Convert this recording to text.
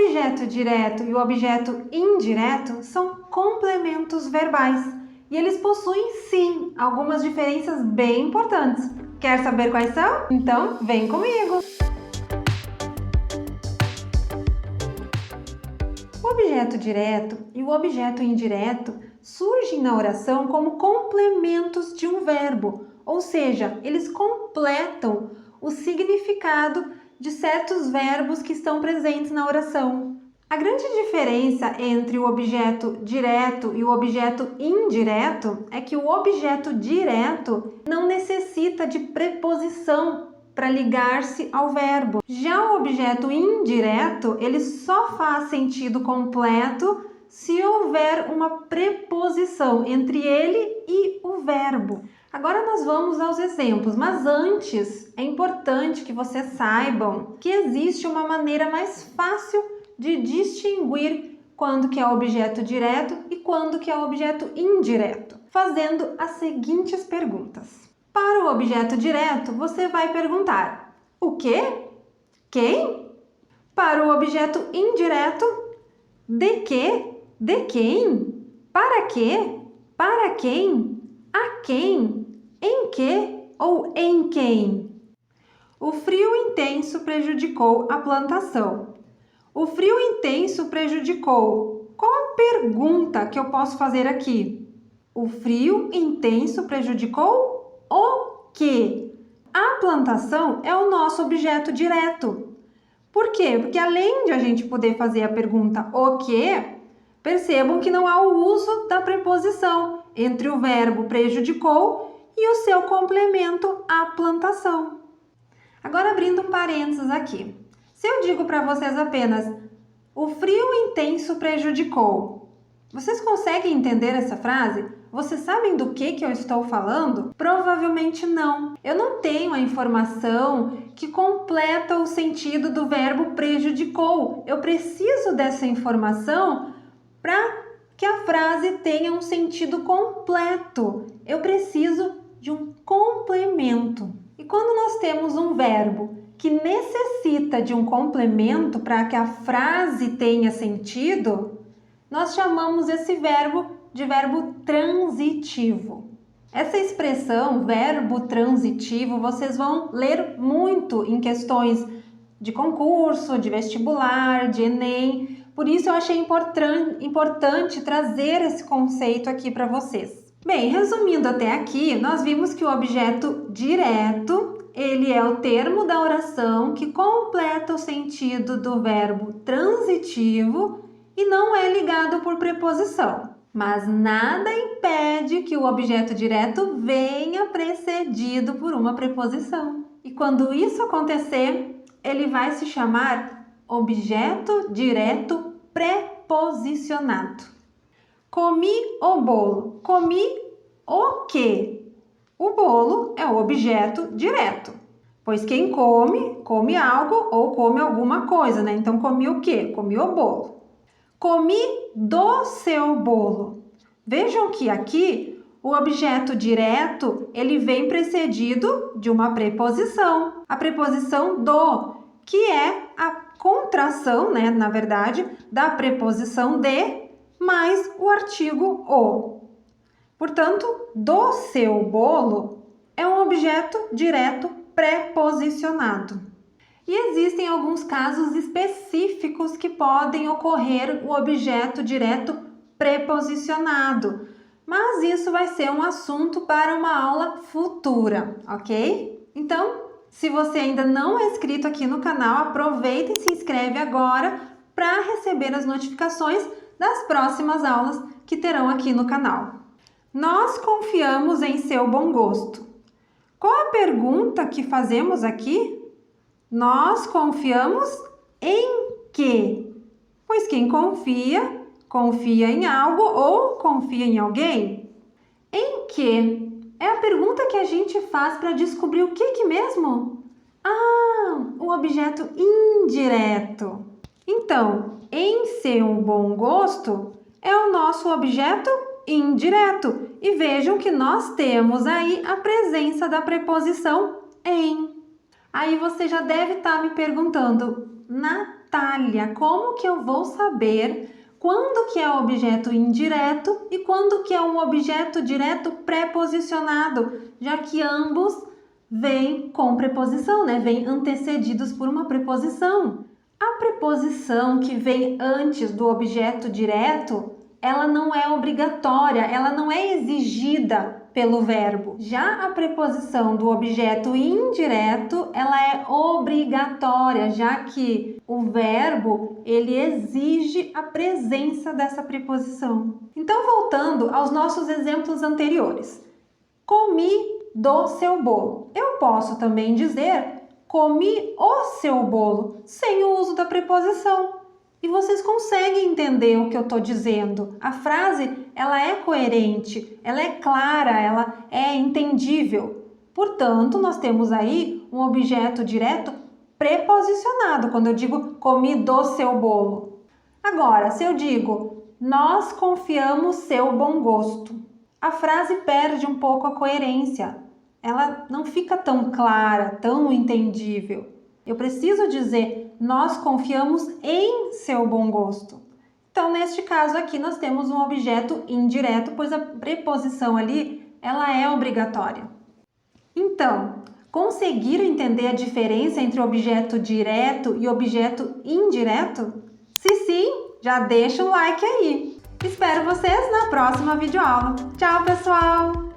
objeto direto e o objeto indireto são complementos verbais e eles possuem, sim, algumas diferenças bem importantes. Quer saber quais são? Então, vem comigo! O objeto direto e o objeto indireto surgem na oração como complementos de um verbo, ou seja, eles completam o significado de certos verbos que estão presentes na oração. A grande diferença entre o objeto direto e o objeto indireto é que o objeto direto não necessita de preposição para ligar-se ao verbo. Já o objeto indireto, ele só faz sentido completo se houver uma preposição entre ele e o verbo. Agora nós vamos aos exemplos, mas antes é importante que vocês saibam que existe uma maneira mais fácil de distinguir quando que é objeto direto e quando que é objeto indireto, fazendo as seguintes perguntas. Para o objeto direto, você vai perguntar: o quê? Quem? Para o objeto indireto, de quê? De quem? Para quê? Para quem? A quem? Em que ou em quem? O frio intenso prejudicou a plantação. O frio intenso prejudicou. Qual a pergunta que eu posso fazer aqui? O frio intenso prejudicou o quê? A plantação é o nosso objeto direto. Por quê? Porque além de a gente poder fazer a pergunta o quê, percebam que não há o uso da preposição entre o verbo prejudicou e o seu complemento, a plantação. Agora abrindo um parênteses aqui. Se eu digo para vocês apenas o frio intenso prejudicou, vocês conseguem entender essa frase? Vocês sabem do que eu estou falando? Provavelmente não. Eu não tenho a informação que completa o sentido do verbo prejudicou. Eu preciso dessa informação para que a frase tenha um sentido completo. Eu preciso de um complemento. E quando nós temos um verbo que necessita de um complemento para que a frase tenha sentido, nós chamamos esse verbo de verbo transitivo. Essa expressão, verbo transitivo, vocês vão ler muito em questões de concurso, de vestibular, de Enem. Por isso eu achei importante trazer esse conceito aqui para vocês. Bem, resumindo até aqui, nós vimos que o objeto direto, ele é o termo da oração que completa o sentido do verbo transitivo e não é ligado por preposição. Mas nada impede que o objeto direto venha precedido por uma preposição. E quando isso acontecer, ele vai se chamar objeto direto preposicionado. Comi o bolo. Comi o quê? O bolo é o objeto direto, pois quem come, come algo ou come alguma coisa, né? Então, comi o quê? Comi o bolo. Comi do seu bolo. Vejam que aqui o objeto direto, ele vem precedido de uma preposição. A preposição do, que é a contração, né, na verdade, da preposição de mais o artigo o. Portanto, do seu bolo é um objeto direto preposicionado. E existem alguns casos específicos que podem ocorrer o objeto direto preposicionado, mas isso vai ser um assunto para uma aula futura, ok? Então, se você ainda não é inscrito aqui no canal, aproveita e se inscreve agora para receber as notificações das próximas aulas que terão aqui no canal. Nós confiamos em seu bom gosto. Qual a pergunta que fazemos aqui? Nós confiamos em quê? Pois quem confia, confia em algo ou confia em alguém. Em quê? É a pergunta que a gente faz para descobrir o que mesmo? Ah, o objeto indireto. Então, em seu bom gosto é o nosso objeto indireto. E vejam que nós temos aí a presença da preposição em. Aí você já deve estar me perguntando, Natália, como que eu vou saber quando que é objeto indireto e quando que é um objeto direto preposicionado, já que ambos vêm com preposição, né? Vêm antecedidos por uma preposição. A preposição que vem antes do objeto direto, ela não é obrigatória, ela não é exigida pelo verbo. Já a preposição do objeto indireto, ela é obrigatória, já que o verbo, ele exige a presença dessa preposição. Então, voltando aos nossos exemplos anteriores. Comi do seu bolo. Eu posso também dizer comi o seu bolo, sem o uso da preposição. E vocês conseguem entender o que eu estou dizendo. A frase, ela é coerente, ela é clara, ela é entendível. Portanto, nós temos aí um objeto direto preposicionado, quando eu digo comi do seu bolo. Agora, se eu digo nós confiamos seu bom gosto, a frase perde um pouco a coerência. Ela não fica tão clara, tão entendível. Eu preciso dizer, nós confiamos em seu bom gosto. Então, neste caso aqui, nós temos um objeto indireto, pois a preposição ali, ela é obrigatória. Então, conseguiram entender a diferença entre objeto direto e objeto indireto? Se sim, já deixa um like aí. Espero vocês na próxima videoaula. Tchau, pessoal!